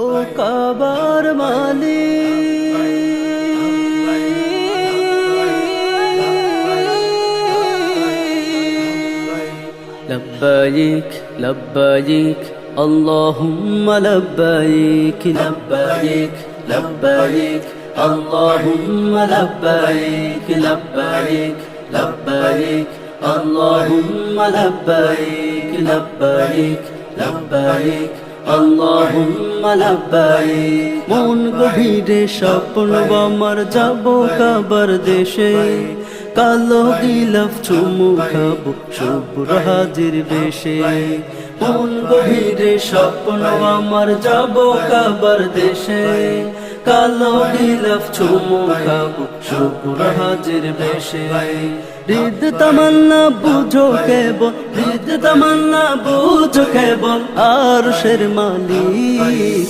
ও কাবার মালিক, লব্বাইক লব্বাইক আল্লাহুম্মা লব্বাইক লব্বাইক লব্বাইক আল্লাহুম্মা লব্বাইক লব্বাইক লব্বাইক আল্লাহুম্মা লব্বাইক লব্বাইক লব্বাইক আল্লাহুম্মা লব্বাইক। মন গভীরে স্বপ্ন আমার যাব কাবার দেশে, কালো গিলাফ চুমু খাবো শুভ্র হাজির বেশে। মন গভীরে স্বপ্ন আমার যাব কাবার দেশে, কালো গিলাফ চুমু খাবো শুভ্র হাজির বেশে। হৃদ তামান্না বুঝো কেবল, হৃদ তামান্না বুঝো কেবল আরশের মালিক।